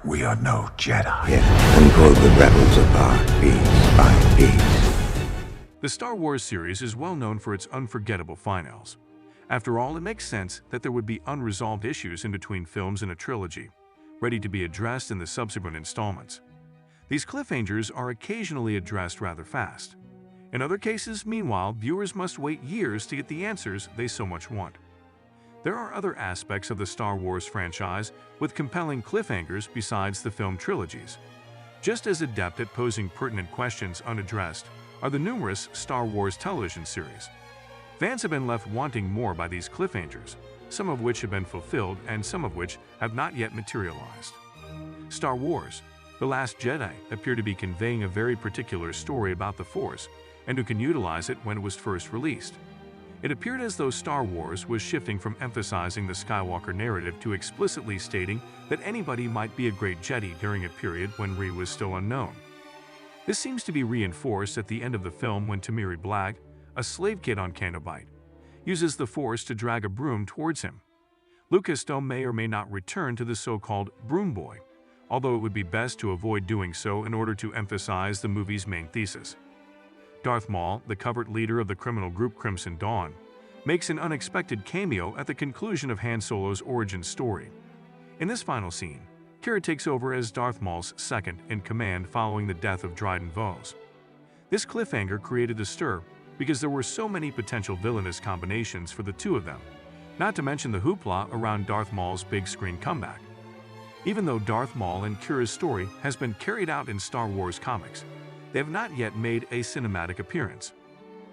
We are no Jedi. Yeah, and pull the rebels apart piece by piece. The Star Wars series is well known for its unforgettable finales. After all, it makes sense that there would be unresolved issues in between films in a trilogy, ready to be addressed in the subsequent installments. These cliffhangers are occasionally addressed rather fast. In other cases, meanwhile, viewers must wait years to get the answers they so much want. There are other aspects of the Star Wars franchise with compelling cliffhangers besides the film trilogies. Just as adept at posing pertinent questions unaddressed are the numerous Star Wars television series. Fans have been left wanting more by these cliffhangers, some of which have been fulfilled and some of which have not yet materialized. Star Wars: The Last Jedi appear to be conveying a very particular story about the Force and who can utilize it when it was first released. It appeared as though Star Wars was shifting from emphasizing the Skywalker narrative to explicitly stating that anybody might be a great Jedi during a period when Rey was still unknown. This seems to be reinforced at the end of the film when Tamiri Black, a slave kid on Canobite, uses the Force to drag a broom towards him. Lucas may or may not return to the so-called Broom Boy, although it would be best to avoid doing so in order to emphasize the movie's main thesis. Darth Maul, the covert leader of the criminal group Crimson Dawn, makes an unexpected cameo at the conclusion of Han Solo's origin story. In this final scene, Qi'ra takes over as Darth Maul's second-in-command following the death of Dryden Voss. This cliffhanger created a stir because there were so many potential villainous combinations for the two of them, not to mention the hoopla around Darth Maul's big-screen comeback. Even though Darth Maul and Qi'ra's story has been carried out in Star Wars comics, they have not yet made a cinematic appearance.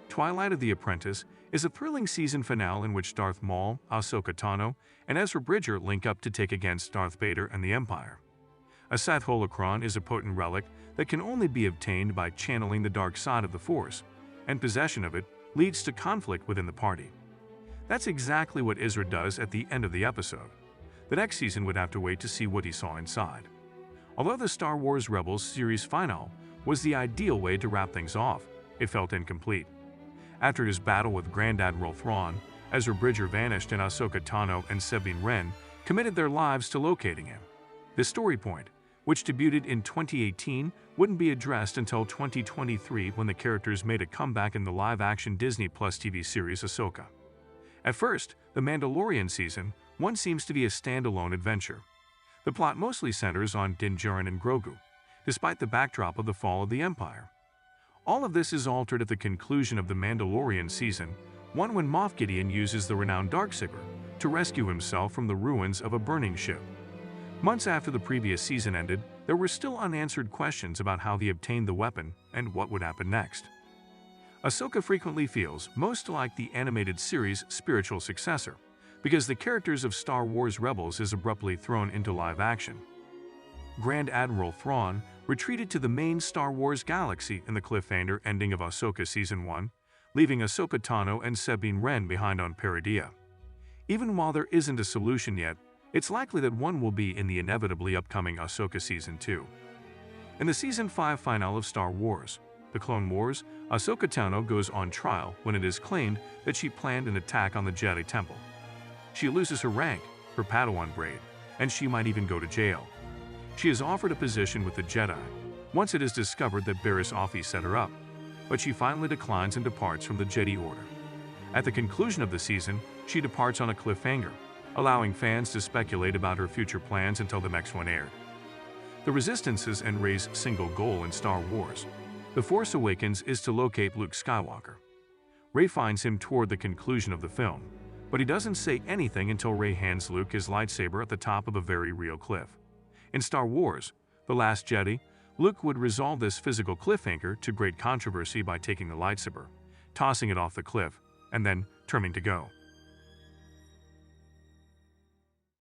Twilight of the Apprentice is a thrilling season finale in which Darth Maul, Ahsoka Tano, and Ezra Bridger link up to take against Darth Vader and the Empire. A Sith holocron is a potent relic that can only be obtained by channeling the dark side of the Force, and possession of it leads to conflict within the party. That's exactly what Ezra does at the end of the episode. The next season would have to wait to see what he saw inside. Although the Star Wars Rebels series finale was the ideal way to wrap things off, it felt incomplete. After his battle with Grand Admiral Thrawn, Ezra Bridger vanished and Ahsoka Tano and Sabine Wren committed their lives to locating him. This story point, which debuted in 2018, wouldn't be addressed until 2023 when the characters made a comeback in the live-action Disney Plus TV series Ahsoka. At first, The Mandalorian Season 1 seems to be a standalone adventure. The plot mostly centers on Din Djarin and Grogu, despite the backdrop of the fall of the Empire. All of this is altered at the conclusion of The Mandalorian Season 1 when Moff Gideon uses the renowned Darksaber to rescue himself from the ruins of a burning ship. Months after the previous season ended, there were still unanswered questions about how he obtained the weapon and what would happen next. Ahsoka frequently feels most like the animated series' spiritual successor, because the characters of Star Wars Rebels is abruptly thrown into live action. Grand Admiral Thrawn retreated to the main Star Wars galaxy in the cliffhanger ending of Ahsoka Season 1, leaving Ahsoka Tano and Sabine Wren behind on Peridea. Even while there isn't a solution yet, it's likely that one will be in the inevitably upcoming Ahsoka Season 2. In the Season 5 finale of Star Wars: The Clone Wars, Ahsoka Tano goes on trial when it is claimed that she planned an attack on the Jedi Temple. She loses her rank, her Padawan braid, and she might even go to jail. She is offered a position with the Jedi once it is discovered that Barriss Offee set her up, but she finally declines and departs from the Jedi Order. At the conclusion of the season, she departs on a cliffhanger, allowing fans to speculate about her future plans until the next one aired. The Resistance's and Rey's single goal in Star Wars: The Force Awakens is to locate Luke Skywalker. Rey finds him toward the conclusion of the film, but he doesn't say anything until Rey hands Luke his lightsaber at the top of a very real cliff. In Star Wars: The Last Jedi, Luke would resolve this physical cliffhanger to great controversy by taking the lightsaber, tossing it off the cliff, and then turning to go.